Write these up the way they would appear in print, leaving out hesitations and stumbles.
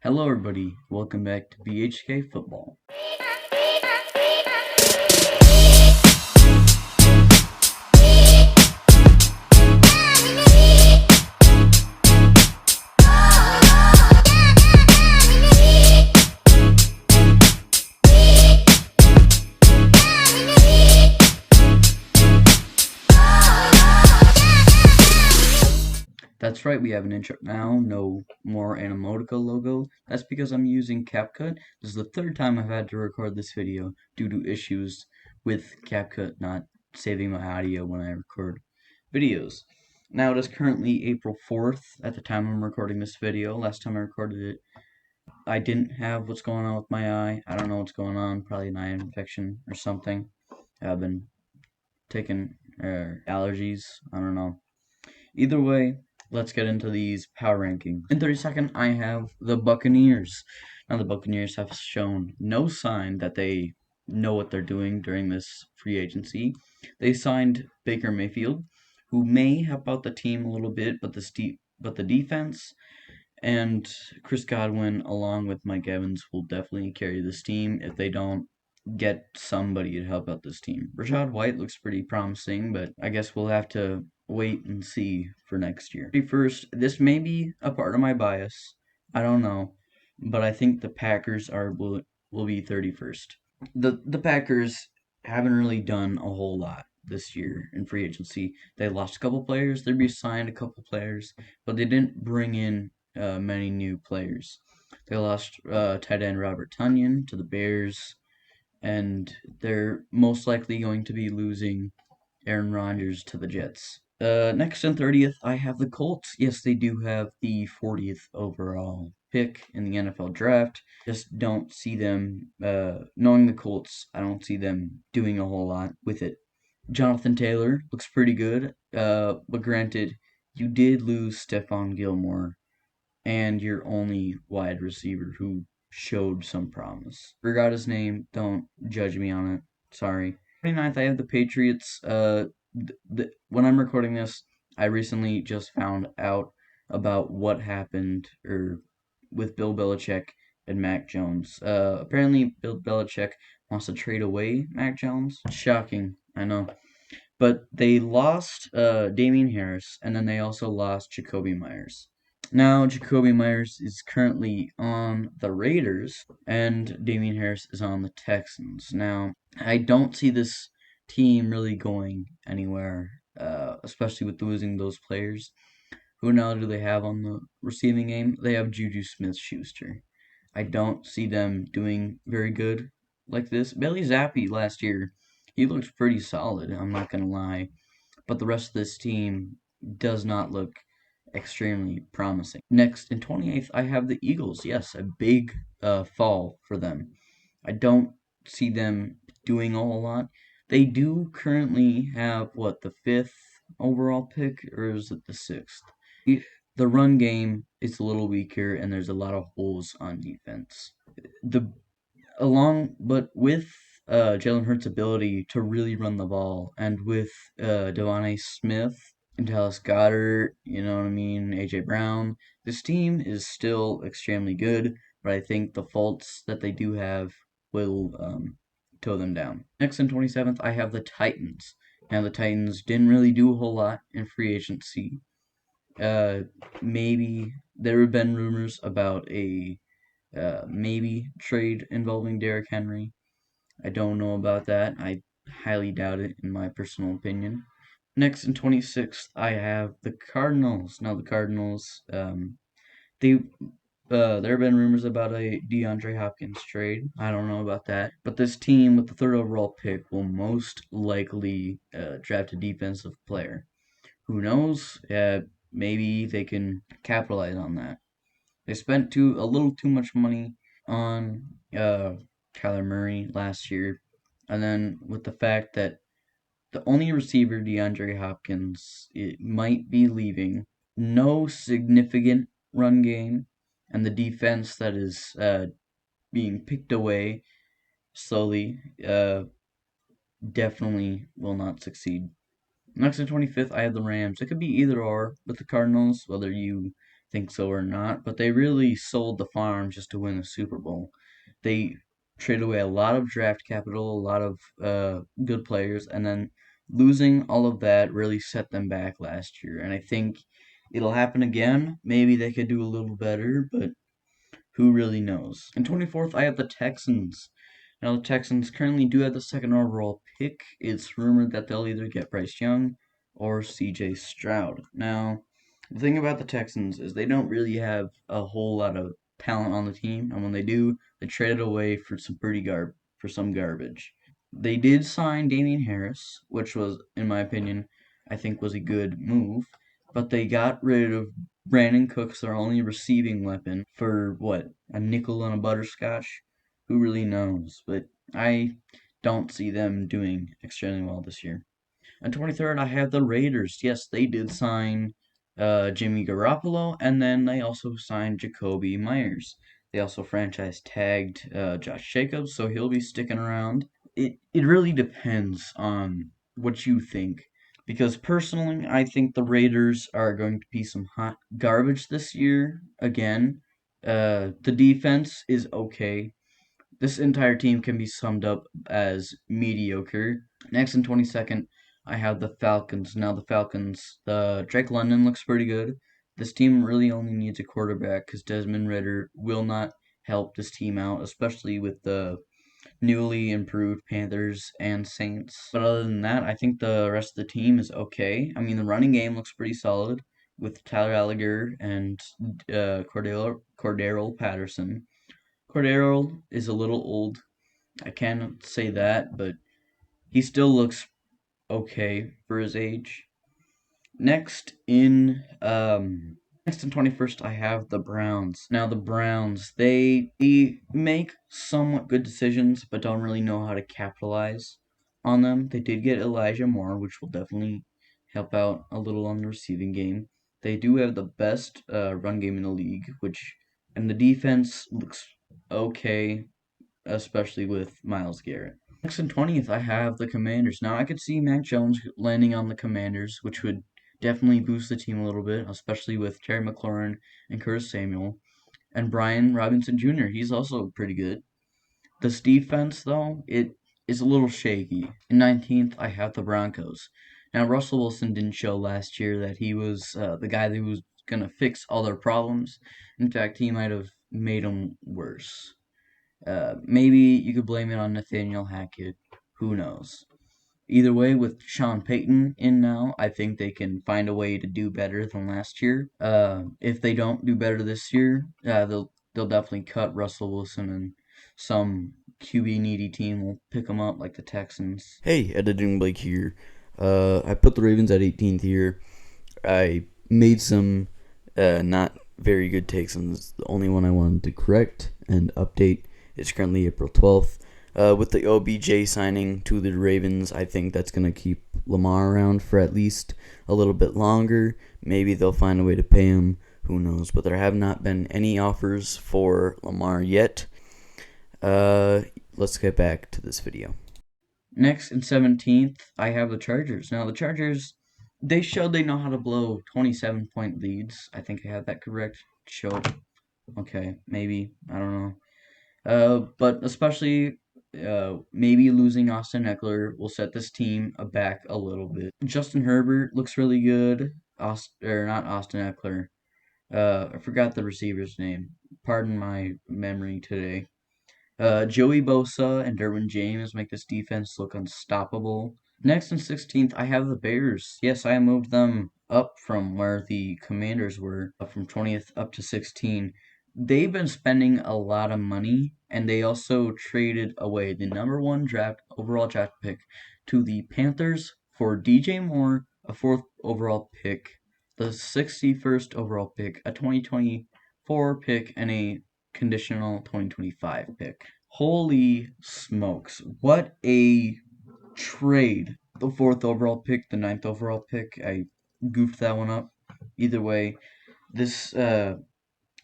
Hello everybody, welcome back to BHK Football. That's right, we have an intro now, no more Animotica logo. That's because I'm using CapCut. This is the third time I've had to record this video due to issues with CapCut not saving my audio when I record videos. Now it is currently April 4th at the time I'm recording this video. Last time I recorded it, I didn't have what's going on with my eye. I don't know what's going on, probably an eye infection or something. I've been taking allergies, I don't know. Either way, let's get into these power rankings. In 32nd, I have the Buccaneers. Now, the Buccaneers have shown no sign that they know what they're doing during this free agency. They signed Baker Mayfield, who may help out the team a little bit, but the defense and Chris Godwin, along with Mike Evans, will definitely carry this team if they don't get somebody to help out this team. Rachaad White looks pretty promising, but I guess we'll have to wait and see for next year. First, this may be a part of my bias. I don't know, but I think the Packers will be 31st. The Packers haven't really done a whole lot this year in free agency. They lost a couple players, they re-signed a couple players, but they didn't bring in many new players. They lost tight end Robert Tonyan to the Bears, and they're most likely going to be losing Aaron Rodgers to the Jets. Next and 30th, I have the Colts. Yes, they do have the 40th overall pick in the NFL draft. Just don't see them, knowing the Colts, I don't see them doing a whole lot with it. Jonathan Taylor looks pretty good, but granted, you did lose Stephon Gilmore and your only wide receiver who showed some promise. Forgot his name, don't judge me on it, sorry. 29th, I have the Patriots. When I'm recording this, I recently just found out about what happened with Bill Belichick and Mac Jones. Apparently, Bill Belichick wants to trade away Mac Jones. Shocking, I know. But they lost Damian Harris, and then they also lost Jacoby Myers. Now, Jacoby Myers is currently on the Raiders, and Damian Harris is on the Texans. Now, I don't see this team really going anywhere, especially with losing those players. Who now do they have on the receiving game? They have Juju Smith-Schuster. I don't see them doing very good like this. Bailey Zappi last year, he looked pretty solid, I'm not going to lie. But the rest of this team does not look extremely promising. Next, in 28th, I have the Eagles. Yes, a big fall for them. I don't see them doing a whole lot. They do currently have, the 5th overall pick, or is it the 6th? The run game is a little weaker, and there's a lot of holes on defense. But with Jalen Hurts' ability to really run the ball, and with Devontae Smith and Dallas Goedert, you know what I mean, AJ Brown, this team is still extremely good, but I think the faults that they do have will tow them down. Next, in 27th, I have the Titans. Now, the Titans didn't really do a whole lot in free agency. Maybe there have been rumors about a maybe trade involving Derrick Henry. I don't know about that. I highly doubt it, in my personal opinion. Next, in 26th, I have the Cardinals. Now, the Cardinals, there have been rumors about a DeAndre Hopkins trade. I don't know about that. But this team, with the 3rd overall pick, will most likely draft a defensive player. Who knows? Maybe they can capitalize on that. They spent a little too much money on Kyler Murray last year, and then with the fact that the only receiver, DeAndre Hopkins, it might be leaving, no significant run game, and the defense that is being picked away slowly definitely will not succeed. Next, at 25th, I have the Rams. It could be either or with the Cardinals, whether you think so or not, but they really sold the farm just to win the Super Bowl. They traded away a lot of draft capital, a lot of good players, and then losing all of that really set them back last year. And I think it'll happen again. Maybe they could do a little better, but who really knows? In 24th, I have the Texans. Now, the Texans currently do have the second overall pick. It's rumored that they'll either get Bryce Young or CJ Stroud. Now, the thing about the Texans is they don't really have a whole lot of talent on the team, and when they do, they trade it away for some garbage. They did sign Damian Harris, which was, in my opinion, I think was a good move, but they got rid of Brandon Cooks, their only receiving weapon, for what, a nickel and a butterscotch? Who really knows? But I don't see them doing extremely well this year. On 23rd, I have the Raiders. Yes, they did sign Jimmy Garoppolo, and then they also signed Jacoby Myers. They also franchise tagged Josh Jacobs, so he'll be sticking around. It really depends on what you think. Because personally, I think the Raiders are going to be some hot garbage this year again. The defense is okay. This entire team can be summed up as mediocre. Next in 22nd, I have the Falcons. Now the Falcons, the Drake London looks pretty good. This team really only needs a quarterback because Desmond Ridder will not help this team out, especially with the newly improved Panthers and Saints. But other than that, I think the rest of the team is okay. I mean, the running game looks pretty solid with Tyler Alliger and Cordero Patterson. Cordero is a little old. I can't say that, but he still looks okay for his age. Next in 21st, I have the Browns. Now, the Browns, they make somewhat good decisions, but don't really know how to capitalize on them. They did get Elijah Moore, which will definitely help out a little on the receiving game. They do have the best run game in the league, and the defense looks okay, especially with Myles Garrett. Next in 20th, I have the Commanders. Now, I could see Mac Jones landing on the Commanders, which would definitely boost the team a little bit, especially with Terry McLaurin and Curtis Samuel. And Brian Robinson Jr., he's also pretty good. This defense, though, it is a little shaky. In 19th, I have the Broncos. Now, Russell Wilson didn't show last year that he was the guy that was going to fix all their problems. In fact, he might have made them worse. Maybe you could blame it on Nathaniel Hackett. Who knows? Either way, with Sean Payton in now, I think they can find a way to do better than last year. If they don't do better this year, they'll definitely cut Russell Wilson, and some QB needy team will pick him up, like the Texans. Hey, Editing Blake here. I put the Ravens at 18th here. I made some not very good takes, and the only one I wanted to correct and update is currently April 12th. With the OBJ signing to the Ravens, I think that's going to keep Lamar around for at least a little bit longer. Maybe they'll find a way to pay him. Who knows? But there have not been any offers for Lamar yet. Let's get back to this video. Next, in 17th, I have the Chargers. Now, the Chargers, they showed they know how to blow 27-point leads. I think I have that correct. Okay, maybe. I don't know. But especially maybe losing Austin Eckler will set this team back a little bit. Justin Herbert looks really good. Not Austin Eckler. I forgot the receiver's name. Pardon my memory today. Joey Bosa and Derwin James make this defense look unstoppable. Next in 16th, I have the Bears. Yes, I moved them up from where the Commanders were, from 20th up to 16. They've been spending a lot of money, and they also traded away the number one overall draft pick to the Panthers for DJ Moore, a fourth overall pick, the 61st overall pick, a 2024 pick, and a conditional 2025 pick. Holy smokes. What a trade. The fourth overall pick, the ninth overall pick. I goofed that one up. Either way, this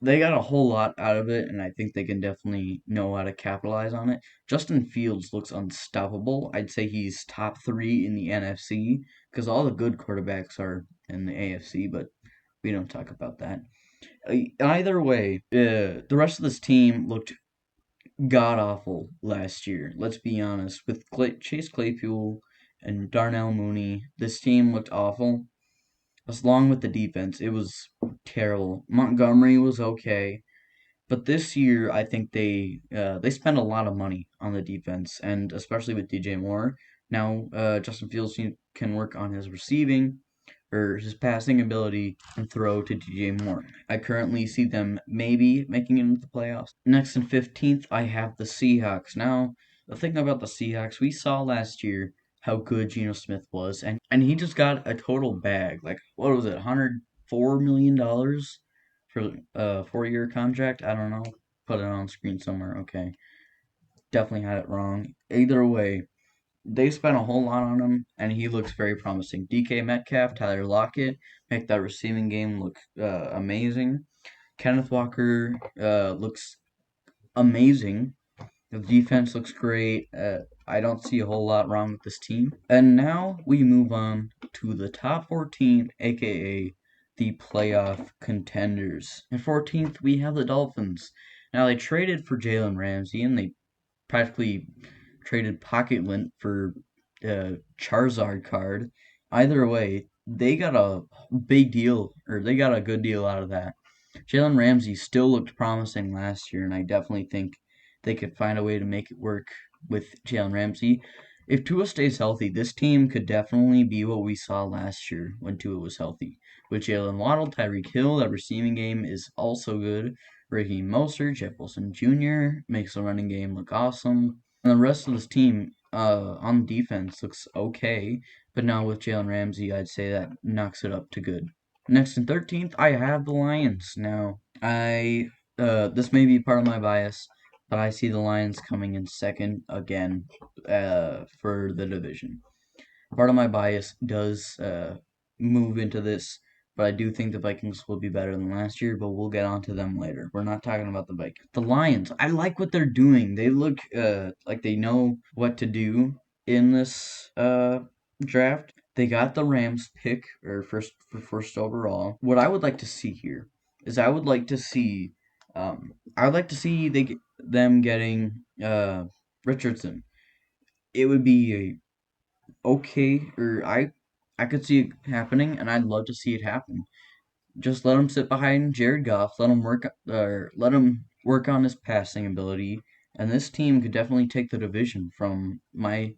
they got a whole lot out of it, and I think they can definitely know how to capitalize on it. Justin Fields looks unstoppable. I'd say he's top 3 in the NFC because all the good quarterbacks are in the AFC, but we don't talk about that. Either way, the rest of this team looked god awful last year. Let's be honest. With Chase Claypool and Darnell Mooney, this team looked awful. As long with the defense, it was terrible. Montgomery was okay, but this year I think they spent a lot of money on the defense, and especially with DJ Moore. Now Justin Fields can work on his receiving or his passing ability and throw to DJ Moore. I currently see them maybe making it into the playoffs. Next in 15th, I have the Seahawks. Now, the thing about the Seahawks, we saw last year how good Geno Smith was, and he just got a total bag. Like, what was it, $104 million for a 4-year contract? I don't know. Put it on screen somewhere. Okay. Definitely had it wrong. Either way, they spent a whole lot on him, and he looks very promising. DK Metcalf, Tyler Lockett make that receiving game look amazing. Kenneth Walker looks amazing. The defense looks great. I don't see a whole lot wrong with this team. And now we move on to the top 14, aka the playoff contenders. At 14th, we have the Dolphins. Now they traded for Jalen Ramsey, and they practically traded Pocket Lint for Charizard card. Either way, they got a big deal, or they got a good deal out of that. Jalen Ramsey still looked promising last year, and I definitely think they could find a way to make it work with Jalen Ramsey. If Tua stays healthy, this team could definitely be what we saw last year when Tua was healthy. With Jalen Waddle, Tyreek Hill, that receiving game is also good. Raheem Mostert, Jeff Wilson Jr. makes the running game look awesome. And the rest of this team on defense looks okay, but now with Jalen Ramsey, I'd say that knocks it up to good. Next in 13th, I have the Lions. Now, this may be part of my bias, but I see the Lions coming in second again for the division. Part of my bias does move into this, but I do think the Vikings will be better than last year, but we'll get onto them later. We're not talking about the Vikings. The Lions, I like what they're doing. They look like they know what to do in this draft. They got the Rams pick or first overall. What I would like to see here is I would like to see them getting Richardson. It would be okay, or I could see it happening, and I'd love to see it happen. Just let him sit behind Jared Goff, let him work on his passing ability, and this team could definitely take the division from my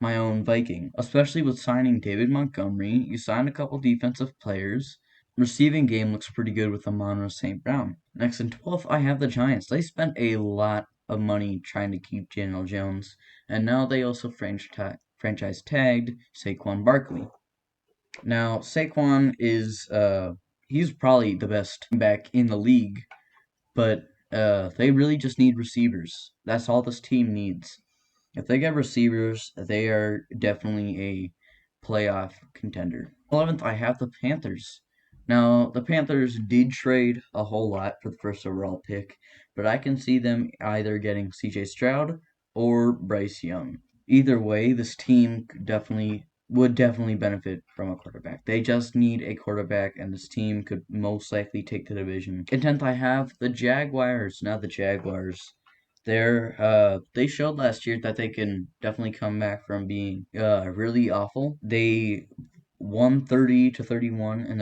own Viking. Especially with signing David Montgomery, you signed a couple defensive players. Receiving game looks pretty good with Amon St. Brown. Next in 12th, I have the Giants. They spent a lot of money trying to keep Daniel Jones, and now they also franchise tagged Saquon Barkley. Now, Saquon is he's probably the best back in the league, but they really just need receivers. That's all this team needs. If they get receivers, they are definitely a playoff contender. 11th, I have the Panthers. Now, the Panthers did trade a whole lot for the first overall pick, but I can see them either getting CJ Stroud or Bryce Young. Either way, this team would definitely benefit from a quarterback. They just need a quarterback, and this team could most likely take the division. In 10th, I have the Jaguars. Now, the Jaguars. They showed last year that they can definitely come back from being really awful. They won 30-31 in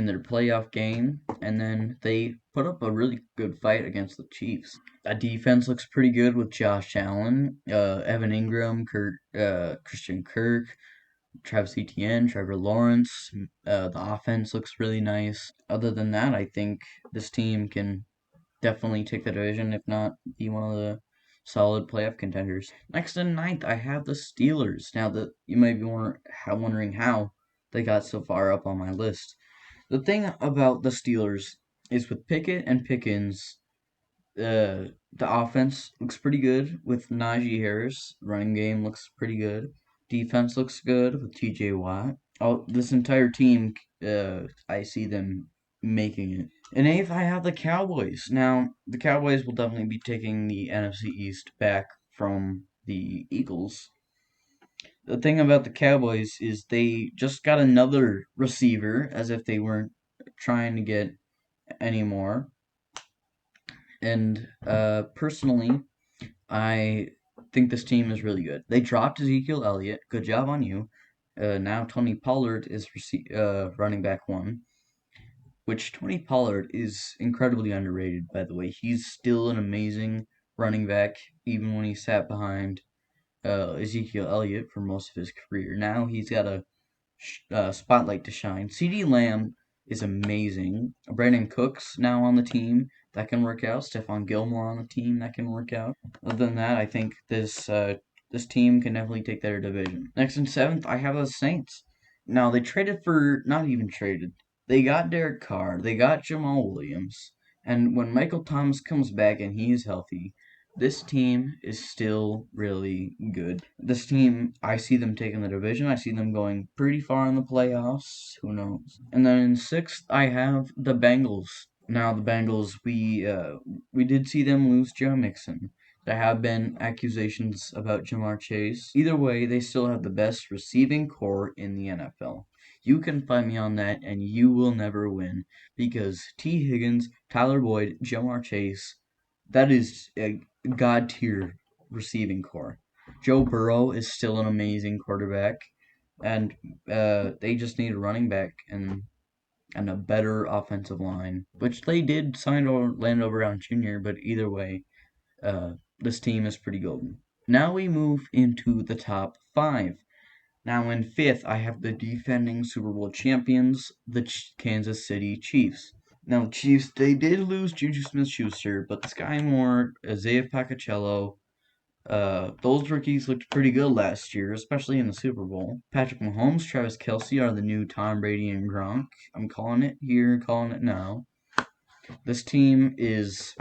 their playoff game, and then they put up a really good fight against the Chiefs. That defense looks pretty good with Josh Allen, Evan Ingram, Christian Kirk, Travis Etienne, Trevor Lawrence. The offense looks really nice. Other than that, I think this team can definitely take the division, if not be one of the solid playoff contenders. Next in 9th, I have the Steelers. Now, that you might be wondering how they got so far up on my list. The thing about the Steelers is with Pickett and Pickens, the offense looks pretty good with Najee Harris. Running game looks pretty good. Defense looks good with T.J. Watt. This entire team, I see them making it. In 8th, I have the Cowboys. Now, the Cowboys will definitely be taking the NFC East back from the Eagles. The thing about the Cowboys is they just got another receiver, as if they weren't trying to get anymore. And personally, I think this team is really good. They dropped Ezekiel Elliott. Good job on you. Now Tony Pollard is running back one, which Tony Pollard is incredibly underrated, by the way. He's still an amazing running back, even when he sat behind Ezekiel Elliott for most of his career. Now he's got a spotlight to shine. CeeDee Lamb is amazing. Brandon Cooks now on the team that can work out. Stephon Gilmore on the team that can work out. Other than that, I think this team can definitely take their division. Next in seventh, I have the Saints. Now they traded for not even traded. They got Derek Carr. They got Jamal Williams. And when Michael Thomas comes back and he is healthy, this team is still really good. This team, I see them taking the division. I see them going pretty far in the playoffs. Who knows? And then in sixth, I have the Bengals. Now the Bengals, we did see them lose Joe Mixon. There have been accusations about Jamar Chase. Either way, they still have the best receiving core in the NFL. You can fight me on that, and you will never win because T. Higgins, Tyler Boyd, Jamar Chase, that is a god tier receiving core. Joe Burrow is still an amazing quarterback, and they just need a running back and a better offensive line, which they did sign Orlando Brown Jr. But either way, this team is pretty golden. Now we move into the top five. Now in fifth, I have the defending Super Bowl champions, the Kansas City Chiefs. Now, Chiefs, they did lose Juju Smith-Schuster, but Sky Moore, Isaiah Pacheco, those rookies looked pretty good last year, especially in the Super Bowl. Patrick Mahomes, Travis Kelce are the new Tom Brady and Gronk. I'm calling it here, calling it now. This team is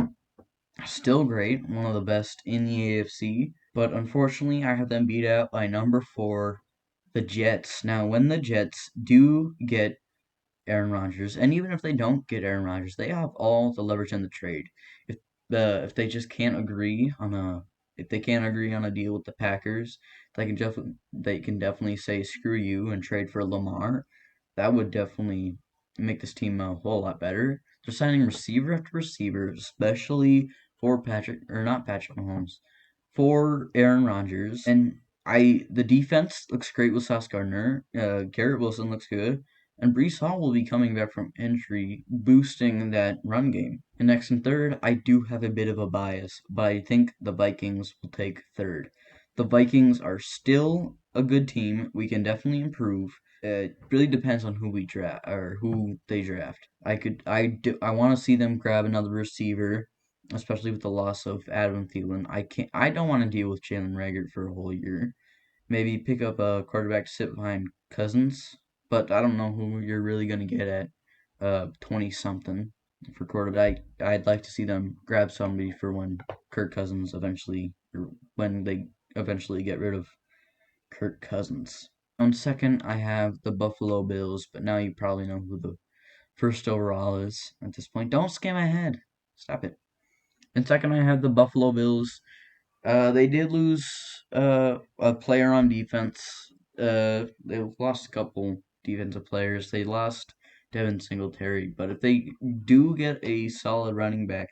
still great, one of the best in the AFC, but unfortunately, I have them beat out by number 4, the Jets. Now, when the Jets do get Aaron Rodgers, and even if they don't get Aaron Rodgers, they have all the leverage in the trade. If they just can't agree on a if they can't agree on a deal with the Packers, they can definitely say screw you and trade for Lamar. That would definitely make this team a whole lot better. They're signing receiver after receiver, especially for not Patrick Mahomes, for Aaron Rodgers. And the defense looks great with Sauce Gardner. Garrett Wilson looks good. And Breece Hall will be coming back from injury, boosting that run game. And next and third, I do have a bit of a bias, but I think the Vikings will take third. The Vikings are still a good team. We can definitely improve. It really depends on who we draft or who they draft. I want to see them grab another receiver, especially with the loss of Adam Thielen. I don't want to deal with Jalen Rager for a whole year. Maybe pick up a quarterback to sit behind Cousins, but I don't know who you're really gonna get at 20 something for quarterback. I'd like to see them grab somebody for when Kirk Cousins eventually, or when they eventually get rid of Kirk Cousins. On second, I have the Buffalo Bills, but now you probably know who the first overall is at this point. Don't skim ahead. Stop it. And second, I have the Buffalo Bills. They did lose a player on defense. They lost a couple defensive players. They lost Devin Singletary, but if they do get a solid running back,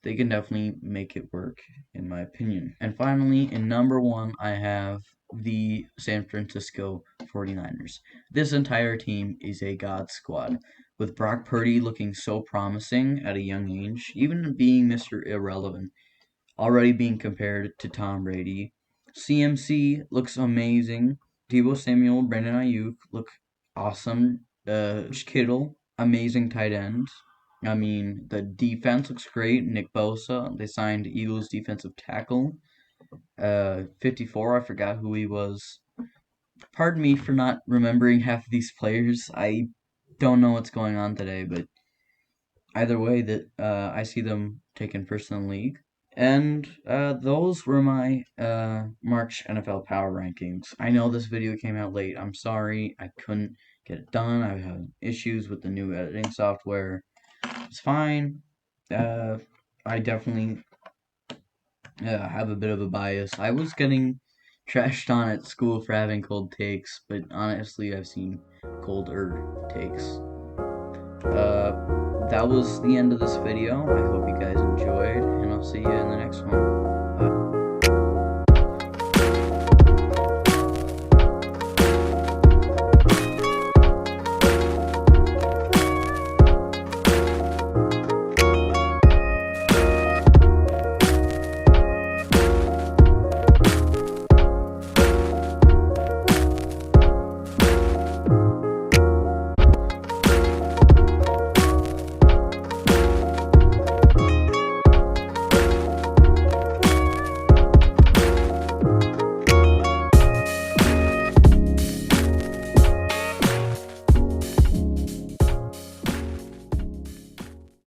they can definitely make it work, in my opinion. And finally, in number 1, I have the San Francisco 49ers. This entire team is a god squad, with Brock Purdy looking so promising at a young age, even being Mr. Irrelevant, already being compared to Tom Brady. CMC looks amazing. Deebo Samuel, Brandon Ayuk look awesome. Kittle, amazing tight end. I mean, the defense looks great. Nick Bosa, they signed Eagles defensive tackle. 54, I forgot who he was. Pardon me for not remembering half of these players. I don't know what's going on today, but either way, that I see them taking first in the league. And those were my March NFL Power Rankings. I know this video came out late. I'm sorry. I couldn't get it done. I had issues with the new editing software. It's fine. I definitely have a bit of a bias. I was getting trashed on at school for having cold takes, but honestly, I've seen colder takes. that was the end of this video. I hope you guys enjoyed.